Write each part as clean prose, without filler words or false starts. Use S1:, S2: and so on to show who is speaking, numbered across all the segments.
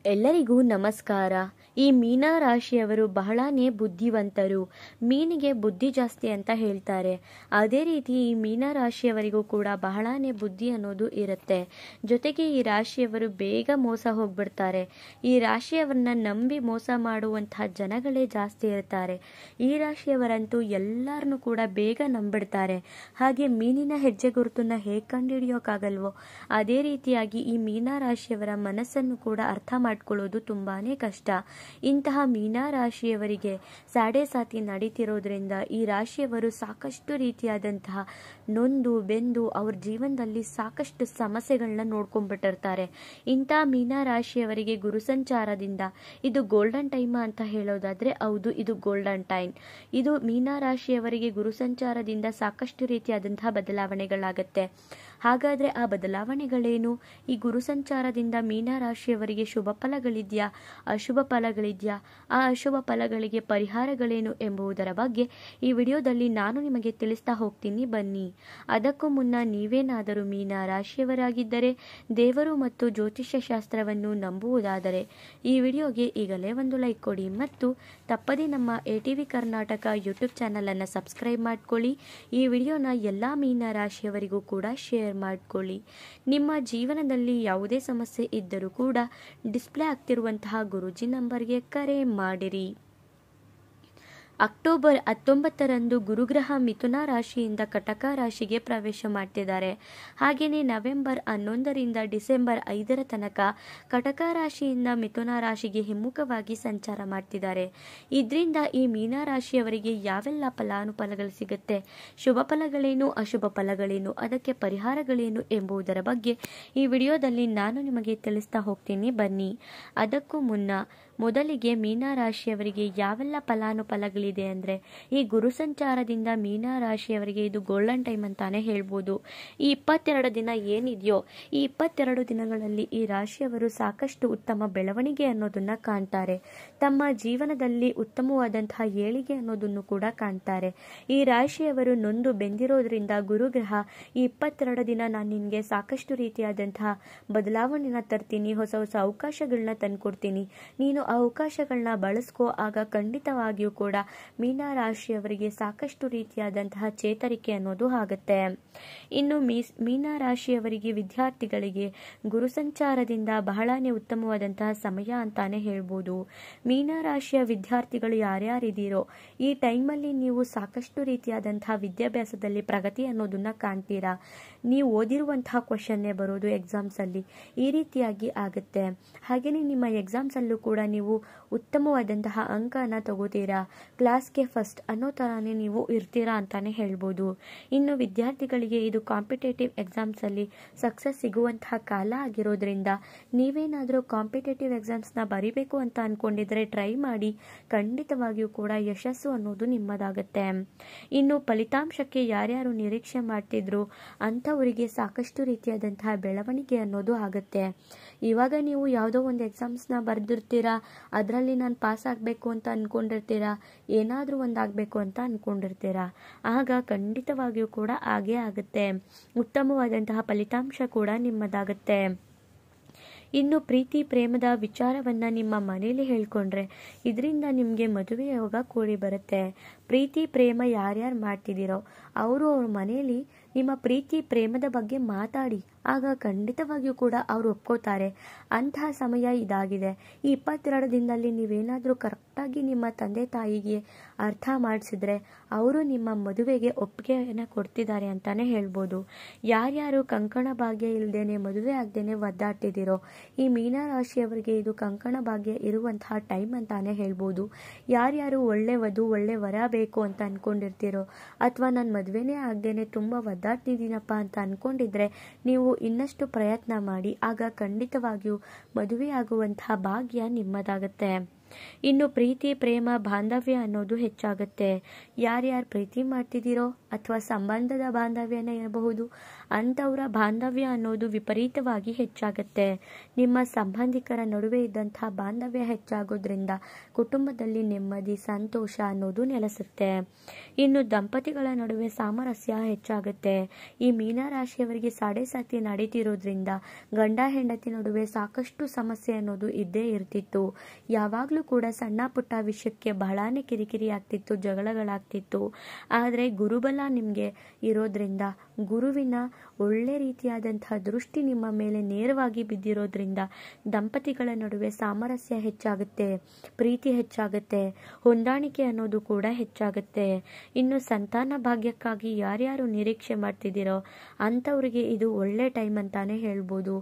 S1: ಎಲ್ಲರಿಗೂ ನಮಸ್ಕಾರ. ಈ ಮೀನ ರಾಶಿಯವರು ಬಹಳಾನೇ ಬುದ್ಧಿವಂತರು. ಮೀನಿಗೆ ಬುದ್ಧಿ ಜಾಸ್ತಿ ಅಂತ ಹೇಳ್ತಾರೆ. ಅದೇ ರೀತಿ ಈ ಮೀನ ರಾಶಿಯವರಿಗೂ ಕೂಡ ಬಹಳಾನೇ ಬುದ್ಧಿ ಅನ್ನೋದು ಇರುತ್ತೆ. ಜೊತೆಗೆ ಈ ರಾಶಿಯವರು ಬೇಗ ಮೋಸ ಹೋಗ್ಬಿಡ್ತಾರೆ. ಈ ರಾಶಿಯವರನ್ನ ನಂಬಿ ಮೋಸ ಮಾಡುವಂತಹ ಜನಗಳೇ ಜಾಸ್ತಿ ಇರ್ತಾರೆ. ಈ ರಾಶಿಯವರಂತೂ ಎಲ್ಲರನ್ನೂ ಕೂಡ ಬೇಗ ನಂಬಿಡ್ತಾರೆ. ಹಾಗೆ ಮೀನಿನ ಹೆಜ್ಜೆ ಗುರುತನ್ನ ಹೇಗೆ ಕಂಡುಹಿಡಿಯೋಕ್ಕಾಗಲ್ವೋ ಅದೇ ರೀತಿಯಾಗಿ ಈ ಮೀನ ರಾಶಿಯವರ ಮನಸ್ಸನ್ನು ಕೂಡ ಅರ್ಥ ಮಾಡ್ಕೊಳ್ಳೋದು ತುಂಬಾನೇ ಕಷ್ಟ. ಇಂತಹ ಮೀನ ರಾಶಿಯವರಿಗೆ ಸಾಡೆ ಸಾತಿ ನಡೀತಿರೋದ್ರಿಂದ ಈ ರಾಶಿಯವರು ಸಾಕಷ್ಟು ರೀತಿಯಾದಂತಹ ನೊಂದು ಬೆಂದು ಅವ್ರ ಜೀವನದಲ್ಲಿ ಸಾಕಷ್ಟು ಸಮಸ್ಯೆಗಳನ್ನ ನೋಡ್ಕೊಂಡ್ಬಿಟ್ಟಿರ್ತಾರೆ. ಇಂತಹ ಮೀನ ರಾಶಿಯವರಿಗೆ ಗುರು ಸಂಚಾರದಿಂದ ಇದು ಗೋಲ್ಡನ್ ಟೈಮ್ ಅಂತ ಹೇಳೋದಾದ್ರೆ ಹೌದು, ಇದು ಗೋಲ್ಡನ್ ಟೈಮ್. ಇದು ಮೀನ ರಾಶಿಯವರಿಗೆ ಗುರು ಸಂಚಾರದಿಂದ ಸಾಕಷ್ಟು ರೀತಿಯಾದಂತಹ ಬದಲಾವಣೆಗಳಾಗತ್ತೆ. ಹಾಗಾದ್ರೆ ಆ ಬದಲಾವಣೆಗಳೇನು? ಈ ಗುರು ಸಂಚಾರದಿಂದ ಮೀನ ರಾಶಿಯವರಿಗೆ ಶುಭ ಫಲಗಳಿದ್ಯಾ, ಅಶುಭ ಫಲಗಳಿದ್ಯಾ, ಆ ಅಶುಭ ಫಲಗಳಿಗೆ ಪರಿಹಾರಗಳೇನು ಎಂಬುದರ ಬಗ್ಗೆ ಈ ವಿಡಿಯೋದಲ್ಲಿ ನಾನು ನಿಮಗೆ ತಿಳಿಸ್ತಾ ಹೋಗ್ತೀನಿ, ಬನ್ನಿ. ಅದಕ್ಕೂ ಮುನ್ನ ನೀವೇನಾದರೂ ಮೀನ ರಾಶಿಯವರಾಗಿದ್ದರೆ, ದೇವರು ಮತ್ತು ಜ್ಯೋತಿಷ್ಯ ಶಾಸ್ತ್ರವನ್ನು ನಂಬುವುದಾದರೆ ಈ ವಿಡಿಯೋಗೆ ಈಗಲೇ ಒಂದು ಲೈಕ್ ಕೊಡಿ ಮತ್ತು ತಪ್ಪದೇ ನಮ್ಮ ATV ಕರ್ನಾಟಕ ಯೂಟ್ಯೂಬ್ ಚಾನಲ್ ಅನ್ನು ಸಬ್ಸ್ಕ್ರೈಬ್ ಮಾಡ್ಕೊಳ್ಳಿ. ಈ ವಿಡಿಯೋನ ಎಲ್ಲ ಮೀನ ರಾಶಿಯವರಿಗೂ ಕೂಡ ಶೇರ್ ಮಾಡ್ಕೊಳ್ಳಿ. ನಿಮ್ಮ ಜೀವನದಲ್ಲಿ ಯಾವುದೇ ಸಮಸ್ಯೆ ಇದ್ದರೂ ಕೂಡ ಡಿಸ್ಪ್ಲೇ ಆಗ್ತಿರುವಂತಹ ಗುರೂಜಿ ನಂಬರ್ಗೆ ಕರೆ ಮಾಡಿರಿ. ಅಕ್ಟೋಬರ್ 19ರಂದು ಗುರುಗ್ರಹ ಮಿಥುನ ರಾಶಿಯಿಂದ ಕಟಕ ರಾಶಿಗೆ ಪ್ರವೇಶ ಮಾಡ್ತಿದ್ದಾರೆ. ಹಾಗೆಯೇ ನವೆಂಬರ್ 11ರಿಂದ ಡಿಸೆಂಬರ್ 5ರ ತನಕ ಕಟಕ ರಾಶಿಯಿಂದ ಮಿಥುನ ರಾಶಿಗೆ ಹಿಮ್ಮುಖವಾಗಿ ಸಂಚಾರ ಮಾಡ್ತಿದ್ದಾರೆ. ಇದರಿಂದ ಈ ಮೀನ ರಾಶಿಯವರಿಗೆ ಯಾವೆಲ್ಲ ಫಲಾನುಫಲಗಳು ಸಿಗುತ್ತೆ, ಶುಭ ಫಲಗಳೇನು, ಅಶುಭ ಫಲಗಳೇನು, ಅದಕ್ಕೆ ಪರಿಹಾರಗಳೇನು ಎಂಬುದರ ಬಗ್ಗೆ ಈ ವಿಡಿಯೋದಲ್ಲಿ ನಾನು ನಿಮಗೆ ತಿಳಿಸ್ತಾ ಹೋಗ್ತೀನಿ, ಬನ್ನಿ. ಅದಕ್ಕೂ ಮೊದಲಿಗೆ ಮೀನ ರಾಶಿಯವರಿಗೆ ಯಾವೆಲ್ಲ ಫಲಾನುಫಲಗಳಿದೆ ಅಂದ್ರೆ, ಈ ಗುರು ಸಂಚಾರದಿಂದ ಮೀನ ರಾಶಿಯವರಿಗೆ ಇದು ಗೋಲ್ಡನ್ ಟೈಮ್ ಅಂತಾನೆ ಹೇಳ್ಬೋದು. ಈ 22 ದಿನ ಏನಿದೆಯೋ ಈ 22 ದಿನಗಳಲ್ಲಿ ಈ ರಾಶಿಯವರು ಸಾಕಷ್ಟು ಉತ್ತಮ ಬೆಳವಣಿಗೆ ಅನ್ನೋದನ್ನ ಕಾಣ್ತಾರೆ. ತಮ್ಮ ಜೀವನದಲ್ಲಿ ಉತ್ತಮವಾದಂತಹ ಏಳಿಗೆ ಅನ್ನೋದನ್ನು ಕೂಡ ಕಾಣ್ತಾರೆ. ಈ ರಾಶಿಯವರು ನೊಂದು ಬೆಂದಿರೋದ್ರಿಂದ ಗುರುಗ್ರಹ ಈ 22 ದಿನ ನಾನು ನಿನ್ಗೆ ಸಾಕಷ್ಟು ರೀತಿಯಾದಂತಹ ಬದಲಾವಣೆನ ತರ್ತೀನಿ, ಹೊಸ ಹೊಸ ಅವಕಾಶಗಳನ್ನ ತಂದ್ಕೊಡ್ತೀನಿ, ನೀನು ಆ ಅವಕಾಶಗಳನ್ನ ಬಳಸ್ಕೋ, ಆಗ ಖಂಡಿತವಾಗಿಯೂ ಕೂಡ ಮೀನ ರಾಶಿಯವರಿಗೆ ಸಾಕಷ್ಟು ರೀತಿಯಾದಂತಹ ಚೇತರಿಕೆ ಅನ್ನೋದು ಆಗುತ್ತೆ. ಇನ್ನು ಮೀನ ರಾಶಿಯವರಿಗೆ ವಿದ್ಯಾರ್ಥಿಗಳಿಗೆ ಗುರು ಸಂಚಾರದಿಂದ ಬಹಳನೇ ಉತ್ತಮವಾದಂತಹ ಸಮಯ ಅಂತಾನೆ ಹೇಳ್ಬೋದು. ಮೀನ ರಾಶಿಯ ವಿದ್ಯಾರ್ಥಿಗಳು ಯಾರ್ಯಾರಿದ್ದೀರೋ ಈ ಟೈಮಲ್ಲಿ ನೀವು ಸಾಕಷ್ಟು ರೀತಿಯಾದಂತಹ ವಿದ್ಯಾಭ್ಯಾಸದಲ್ಲಿ ಪ್ರಗತಿ ಅನ್ನೋದನ್ನ ಕಾಣ್ತೀರಾ. ನೀವು ಓದಿರುವಂತಹ ಕ್ವಶನ್ನೇ ಬರೋದು ಎಕ್ಸಾಮ್ಸ್ ಅಲ್ಲಿ, ಈ ರೀತಿಯಾಗಿ ಆಗುತ್ತೆ. ಹಾಗೇನೆ ನಿಮ್ಮ ಎಕ್ಸಾಮ್ಸ್ ಅಲ್ಲೂ ಕೂಡ ನೀವು ಉತ್ತಮವಾದಂತಹ ಅಂಕನ ತಗೋತೀರಾ, ಕ್ಲಾಸ್ಗೆ ಫಸ್ಟ್ ಅನ್ನೋ ತರಾನೇ ನೀವು ಇರ್ತೀರಾ ಅಂತಾನೆ ಹೇಳ್ಬೋದು. ಇನ್ನು ವಿದ್ಯಾರ್ಥಿಗಳಿಗೆ ಇದು ಕಾಂಪಿಟೇಟಿವ್ ಎಕ್ಸಾಮ್ಸ್ ಅಲ್ಲಿ ಸಕ್ಸಸ್ ಸಿಗುವಂತಹ ಕಾಲ ಆಗಿರೋದ್ರಿಂದ ನೀವೇನಾದರೂ ಕಾಂಪಿಟೇಟಿವ್ ಎಕ್ಸಾಮ್ಸ್ನ ಬರಿಬೇಕು ಅಂತ ಅನ್ಕೊಂಡಿದ್ರೆ ಟ್ರೈ ಮಾಡಿ, ಖಂಡಿತವಾಗಿಯೂ ಕೂಡ ಯಶಸ್ಸು ಅನ್ನೋದು ನಿಮ್ಮದಾಗುತ್ತೆ. ಇನ್ನು ಫಲಿತಾಂಶಕ್ಕೆ ಯಾರ್ಯಾರು ನಿರೀಕ್ಷೆ ಮಾಡ್ತಿದ್ರು ಅಂಥವರಿಗೆ ಸಾಕಷ್ಟು ರೀತಿಯಾದಂತಹ ಬೆಳವಣಿಗೆ ಅನ್ನೋದು ಆಗುತ್ತೆ. ಇವಾಗ ನೀವು ಯಾವುದೋ ಒಂದು ಎಕ್ಸಾಮ್ಸ್ನ ಬರೆದಿರ್ತೀರಾ, ಅದರಲ್ಲಿ ನಾನು ಪಾಸ್ ಆಗಬೇಕು ಅಂತ ಅನ್ಕೊಂಡಿರ್ತೀರಾ, ಏನಾದರೂ ಒಂದು ಆಗಬೇಕು ಅಂತ ಅನ್ಕೊಂಡಿರ್ತೀರಾ, ಆಗ ಖಂಡಿತವಾಗಿಯೂ ಕೂಡ ಹಾಗೇ ಆಗುತ್ತೆ. ಉತ್ತಮವಾದಂತಹ ಫಲಿತಾಂಶ ಕೂಡ ನಿಮ್ಮದಾಗುತ್ತೆ. ಇನ್ನು ಪ್ರೀತಿ ಪ್ರೇಮದ ವಿಚಾರವನ್ನ ನಿಮ್ಮ ಮನೇಲಿ ಹೇಳ್ಕೊಂಡ್ರೆ ಇದರಿಂದ ನಿಮಗೆ ಮದುವೆ ಯೋಗ ಕೂಡಿ ಬರುತ್ತೆ. ಪ್ರೀತಿ ಪ್ರೇಮ ಯಾರ್ಯಾರು ಮಾಡ್ತಿದ್ದೀರೋ ಅವರು ಅವ್ರ ಮನೆಯಲ್ಲಿ ನಿಮ್ಮ ಪ್ರೀತಿ ಪ್ರೇಮದ ಬಗ್ಗೆ ಮಾತಾಡಿ, ಆಗ ಖಂಡಿತವಾಗಿಯೂ ಕೂಡ ಅವರು ಒಪ್ಕೋತಾರೆ. ಅಂತಹ ಸಮಯ ಇದಾಗಿದೆ. ಈ 22 ದಿನದಲ್ಲಿ ನೀವೇನಾದರೂ ಕರೆಕ್ಟಾಗಿ ನಿಮ್ಮ ತಂದೆ ತಾಯಿಗೆ ಅರ್ಥ ಮಾಡಿಸಿದ್ರೆ ಅವರು ನಿಮ್ಮ ಮದುವೆಗೆ ಒಪ್ಪಿಗೆಯನ್ನು ಕೊಡ್ತಿದ್ದಾರೆ ಅಂತಾನೆ ಹೇಳ್ಬೋದು. ಯಾರ್ಯಾರು ಕಂಕಣ ಭಾಗ್ಯ ಇಲ್ಲದೇನೆ ಮದುವೆ ಆಗದೇನೆ ಒದ್ದಾಡ್ತಿದ್ದೀರೋ ಈ ಮೀನ ರಾಶಿಯವರಿಗೆ ಇದು ಕಂಕಣ ಭಾಗ್ಯ ಇರುವಂತಹ ಟೈಮ್ ಅಂತಾನೆ ಹೇಳ್ಬೋದು. ಯಾರ್ಯಾರು ಒಳ್ಳೆ ವಧು ಒಳ್ಳೆ ವರ ಬೇಕು ಅಂತ ಅನ್ಕೊಂಡಿರ್ತೀರೋ, ಅಥವಾ ನಾನು ಮದುವೆನೇ ಆಗದೇನೆ ತುಂಬಾ ಒದ್ದಾಡ್ತಿದ್ದೀನಪ್ಪ ಅಂತ ಅನ್ಕೊಂಡಿದ್ರೆ ನೀವು ಇನ್ನಷ್ಟು ಪ್ರಯತ್ನ ಮಾಡಿ, ಆಗ ಖಂಡಿತವಾಗಿಯೂ ಮದುವೆ ಆಗುವಂತಹ ಭಾಗ್ಯ ನಿಮ್ಮದಾಗುತ್ತೆ. ಇನ್ನು ಪ್ರೀತಿ ಪ್ರೇಮ ಬಾಂಧವ್ಯ ಅನ್ನೋದು ಹೆಚ್ಚಾಗುತ್ತೆ. ಯಾರ್ಯಾರು ಪ್ರೀತಿ ಮಾಡ್ತಿದ್ದೀರೋ ಅಥವಾ ಸಂಬಂಧದ ಬಾಂಧವ್ಯನೇ ಇರಬಹುದು ಅಂಥವರ ಬಾಂಧವ್ಯ ಅನ್ನೋದು ವಿಪರೀತವಾಗಿ ಹೆಚ್ಚಾಗುತ್ತೆ. ನಿಮ್ಮ ಸಂಬಂಧಿಕರ ನಡುವೆ ಇದ್ದಂತಹ ಬಾಂಧವ್ಯ ಹೆಚ್ಚಾಗೋದ್ರಿಂದ ಕುಟುಂಬದಲ್ಲಿ ನೆಮ್ಮದಿ ಸಂತೋಷ ಅನ್ನೋದು ನೆಲೆಸುತ್ತೆ. ಇನ್ನು ದಂಪತಿಗಳ ನಡುವೆ ಸಾಮರಸ್ಯ ಹೆಚ್ಚಾಗುತ್ತೆ. ಈ ಮೀನರಾಶಿಯವರಿಗೆ ಸಾಡೆ ನಡೀತಿರೋದ್ರಿಂದ ಗಂಡ ಹೆಂಡತಿ ನಡುವೆ ಸಾಕಷ್ಟು ಸಮಸ್ಯೆ ಅನ್ನೋದು ಇದ್ದೇ ಇರ್ತಿತ್ತು. ಯಾವಾಗಲೂ ಕೂಡ ಸಣ್ಣ ಪುಟ್ಟ ವಿಷಯಕ್ಕೆ ಬಹಳಾನೇ ಕಿರಿಕಿರಿ ಆಗ್ತಿತ್ತು, ಜಗಳಗಳಾಗ್ತಿತ್ತು. ಆದರೆ ಗುರುಬಲ ನಿಮಗೆ ಇರೋದ್ರಿಂದ, ಗುರುವಿನ ಒಳ್ಳೆ ರೀತಿಯಾದಂತಹ ದೃಷ್ಟಿ ನಿಮ್ಮ ಮೇಲೆ ನೇರವಾಗಿ ಬಿದ್ದಿರೋದ್ರಿಂದ ದಂಪತಿಗಳ ನಡುವೆ ಸಾಮರಸ್ಯ ಹೆಚ್ಚಾಗುತ್ತೆ, ಪ್ರೀತಿ ಹೆಚ್ಚಾಗುತ್ತೆ, ಹೊಂದಾಣಿಕೆ ಅನ್ನೋದು ಕೂಡ ಹೆಚ್ಚಾಗುತ್ತೆ. ಇನ್ನು ಸಂತಾನ ಭಾಗ್ಯಕ್ಕಾಗಿ ಯಾರ್ಯಾರು ನಿರೀಕ್ಷೆ ಮಾಡ್ತಿದ್ದೀರೋ ಅಂಥವ್ರಿಗೆ ಇದು ಒಳ್ಳೆ ಟೈಮ್ ಅಂತಾನೆ ಹೇಳ್ಬೋದು.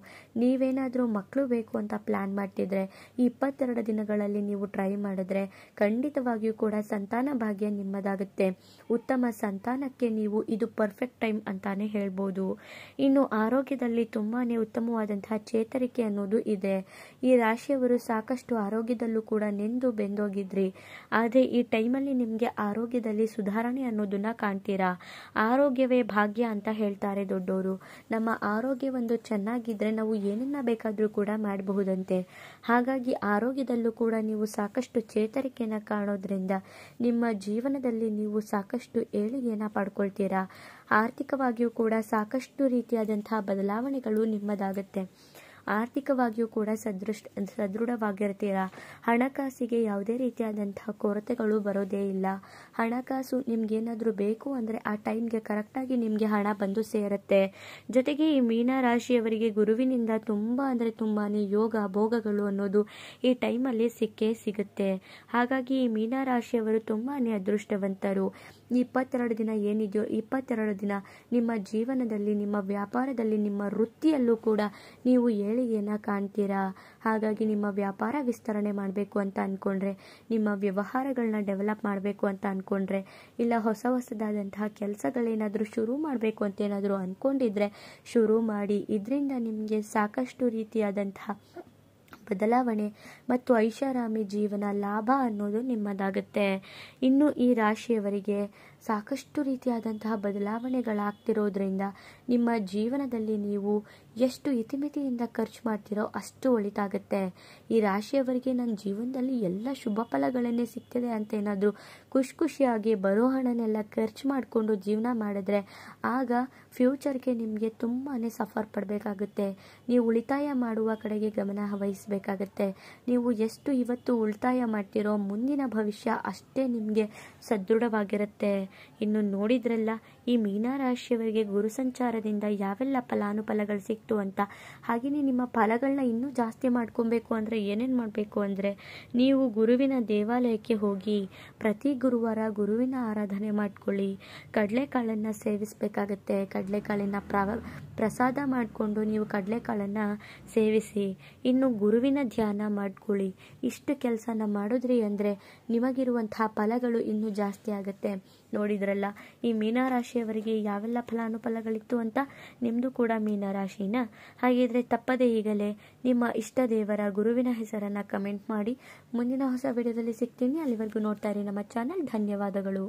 S1: ನೀವೇನಾದರೂ ಮಕ್ಕಳು ಬೇಕು ಅಂತ ಪ್ಲಾನ್ ಮಾಡ್ತಿದ್ರೆ ಈ 22 ದಿನಗಳಲ್ಲಿ ನೀವು ಟ್ರೈ ಮಾಡಿದ್ರೆ ಖಂಡಿತವಾಗಿಯೂ ಕೂಡ ಸಂತಾನ ಭಾಗ್ಯ ನಿಮ್ಮದಾಗುತ್ತೆ. ಉತ್ತಮ ಸಂತಾನಕ್ಕೆ ನೀವು ಇದು ಪರ್ಫೆಕ್ಟ್ ಟೈಮ್ ಅಂತಾನೆ ಹೇಳ್ಬೋದು. ಇನ್ನು ಆರೋಗ್ಯದಲ್ಲಿ ತುಂಬಾನೇ ಉತ್ತಮವಾದಂತಹ ಚೇತರಿಕೆ ಅನ್ನೋದು ಇದೆ. ಈ ರಾಶಿಯವರು ಸಾಕಷ್ಟು ಆರೋಗ್ಯದಲ್ಲೂ ಕೂಡ ನೆಂದು ಬೆಂದೋಗಿದ್ರಿ. ಆದರೆ ಈ ಟೈಮಲ್ಲಿ ನಿಮಗೆ ಆರೋಗ್ಯದಲ್ಲಿ ಸುಧಾರಣೆ ಅನ್ನೋದನ್ನ ಕಾಣ್ತೀರಾ. ಆರೋಗ್ಯವೇ ಭಾಗ್ಯ ಅಂತ ಹೇಳ್ತಾರೆ ದೊಡ್ಡವರು. ನಮ್ಮ ಆರೋಗ್ಯ ಒಂದು ಚೆನ್ನಾಗಿದ್ರೆ ನಾವು ಏನನ್ನ ಬೇಕಾದರೂ ಕೂಡ ಮಾಡಬಹುದಂತೆ. ಹಾಗಾಗಿ ಆರೋಗ್ಯದಲ್ಲೂ ಕೂಡ ನೀವು ಸಾಕಷ್ಟು ಚೇತರಿಕೆಯನ್ನು ಕಾಣೋದ್ರಿಂದ ನಿಮ್ಮ ಜೀವನದಲ್ಲಿ ನೀವು ಸಾಕಷ್ಟು ಏಳಿಗೆಯನ್ನು ಪಡ್ಕೊಳ್ತೀರಾ. ಆರ್ಥಿಕವಾಗಿಯೂ ಕೂಡ ಸಾಕಷ್ಟು ರೀತಿಯಾದಂತಹ ಬದಲಾವಣೆಗಳು ನಿಮ್ಮದಾಗುತ್ತೆ. ಆರ್ಥಿಕವಾಗಿಯೂ ಕೂಡ ಸದೃಢವಾಗಿರ್ತೀರಾ. ಹಣಕಾಸಿಗೆ ಯಾವುದೇ ರೀತಿಯಾದಂತಹ ಕೊರತೆಗಳು ಬರೋದೇ ಇಲ್ಲ. ಹಣಕಾಸು ನಿಮ್ಗೇನಾದರೂ ಬೇಕು ಅಂದರೆ ಆ ಟೈಮ್ಗೆ ಕರೆಕ್ಟಾಗಿ ನಿಮಗೆ ಹಣ ಬಂದು ಸೇರುತ್ತೆ. ಜೊತೆಗೆ ಈ ಮೀನರಾಶಿಯವರಿಗೆ ಗುರುವಿನಿಂದ ತುಂಬ ಅಂದರೆ ತುಂಬಾ ಯೋಗ ಭೋಗಗಳು ಅನ್ನೋದು ಈ ಟೈಮಲ್ಲಿ ಸಿಕ್ಕೇ ಸಿಗುತ್ತೆ. ಹಾಗಾಗಿ ಈ ಮೀನರಾಶಿಯವರು ತುಂಬಾ ಅದೃಷ್ಟವಂತರು. 22 ದಿನ ಏನಿದೆಯೋ 22 ದಿನ ನಿಮ್ಮ ಜೀವನದಲ್ಲಿ, ನಿಮ್ಮ ವ್ಯಾಪಾರದಲ್ಲಿ, ನಿಮ್ಮ ವೃತ್ತಿಯಲ್ಲೂ ಕೂಡ ನೀವು ಏಳಿಗೆಯನ್ನು ಕಾಣ್ತೀರಾ. ಹಾಗಾಗಿ ನಿಮ್ಮ ವ್ಯಾಪಾರ ವಿಸ್ತರಣೆ ಮಾಡಬೇಕು ಅಂತ ಅಂದ್ಕೊಂಡ್ರೆ, ನಿಮ್ಮ ವ್ಯವಹಾರಗಳನ್ನ ಡೆವಲಪ್ ಮಾಡಬೇಕು ಅಂತ ಅಂದ್ಕೊಂಡ್ರೆ, ಇಲ್ಲ ಹೊಸದಾದಂತಹ ಕೆಲಸಗಳೇನಾದರೂ ಶುರು ಮಾಡಬೇಕು ಅಂತ ಏನಾದರೂ ಅಂದ್ಕೊಂಡಿದ್ರೆ ಶುರು ಮಾಡಿ. ಇದರಿಂದ ನಿಮಗೆ ಸಾಕಷ್ಟು ರೀತಿಯಾದಂತಹ ಬದಲಾವಣೆ ಮತ್ತು ಐಷಾರಾಮಿ ಜೀವನ ಲಾಭ ಅನ್ನೋದು ನಿಮ್ಮದಾಗುತ್ತೆ. ಇನ್ನು ಈ ರಾಶಿಯವರಿಗೆ ಸಾಕಷ್ಟು ರೀತಿಯಾದಂತಹ ಬದಲಾವಣೆಗಳಾಗ್ತಿರೋದ್ರಿಂದ ನಿಮ್ಮ ಜೀವನದಲ್ಲಿ ನೀವು ಎಷ್ಟು ಇತಿಮಿತಿಯಿಂದ ಖರ್ಚು ಮಾಡ್ತೀರೋ ಅಷ್ಟು ಒಳಿತಾಗುತ್ತೆ. ಈ ರಾಶಿಯವರಿಗೆ ನನ್ನ ಜೀವನದಲ್ಲಿ ಎಲ್ಲ ಶುಭ ಫಲಗಳನ್ನೇ ಸಿಗ್ತದೆ ಅಂತ ಏನಾದರೂ ಖುಷಿಯಾಗಿ ಬರೋ ಹಣನೆಲ್ಲ ಖರ್ಚು ಮಾಡಿಕೊಂಡು ಜೀವನ ಮಾಡಿದ್ರೆ ಆಗ ಫ್ಯೂಚರ್ಗೆ ನಿಮಗೆ ತುಂಬಾ ಸಫರ್ ಪಡಬೇಕಾಗುತ್ತೆ. ನೀವು ಉಳಿತಾಯ ಮಾಡುವ ಕಡೆಗೆ ಗಮನ ವಹಿಸಬೇಕಾಗತ್ತೆ. ನೀವು ಎಷ್ಟು ಇವತ್ತು ಉಳಿತಾಯ ಮಾಡ್ತೀರೋ ಮುಂದಿನ ಭವಿಷ್ಯ ಅಷ್ಟೇ ನಿಮಗೆ ಸದೃಢವಾಗಿರುತ್ತೆ. ಇನ್ನು ನೋಡಿದ್ರಲ್ಲ ಈ ಮೀನರಾಶಿಯವರಿಗೆ ಗುರು ಸಂಚಾರದಿಂದ ಯಾವೆಲ್ಲ ಫಲಾನುಫಲಗಳು ಸಿಕ್ತು ಅಂತ. ಹಾಗೆಯೇ ನಿಮ್ಮ ಫಲಗಳನ್ನ ಇನ್ನೂ ಜಾಸ್ತಿ ಮಾಡ್ಕೊಬೇಕು ಅಂದರೆ ಏನೇನು ಮಾಡಬೇಕು ಅಂದರೆ, ನೀವು ಗುರುವಿನ ದೇವಾಲಯಕ್ಕೆ ಹೋಗಿ ಪ್ರತಿ ಗುರುವಾರ ಗುರುವಿನ ಆರಾಧನೆ ಮಾಡ್ಕೊಳ್ಳಿ. ಕಡಲೆಕಾಳನ್ನು ಸೇವಿಸಬೇಕಾಗತ್ತೆ. ಕಡಲೆಕಾಳಿನ ಪ್ರಸಾದ ಮಾಡಿಕೊಂಡು ನೀವು ಕಡಲೆಕಾಳನ್ನು ಸೇವಿಸಿ. ಇನ್ನು ಗುರುವಿನ ಧ್ಯಾನ ಮಾಡ್ಕೊಳ್ಳಿ. ಇಷ್ಟು ಕೆಲಸನ ಮಾಡಿದ್ರಿ ಅಂದರೆ ನಿಮಗಿರುವಂತಹ ಫಲಗಳು ಇನ್ನೂ ಜಾಸ್ತಿ ಆಗುತ್ತೆ. ನೋಡಿದ್ರಲ್ಲ ಈ ಮೀನರಾಶಿಯವರಿಗೆ ಯಾವೆಲ್ಲ ಫಲಾನುಫಲಗಳಿತ್ತು ಅಂತ. ನಿಮ್ಮದು ಕೂಡ ಮೀನರಾಶಿನ ಹಾಗಿದ್ರೆ ತಪ್ಪದೇ ಈಗಲೇ ನಿಮ್ಮ ಇಷ್ಟ ದೇವರ ಗುರುವಿನ ಹೆಸರನ್ನು ಕಮೆಂಟ್ ಮಾಡಿ. ಮುಂದಿನ ಹೊಸ ವಿಡಿಯೋದಲ್ಲಿ ಸಿಗ್ತೀನಿ. ಅಲ್ಲಿವರೆಗೂ ನೋಡ್ತಾ ಇರಿ ನಮ್ಮ ಚಾನಲ್. ಧನ್ಯವಾದಗಳು.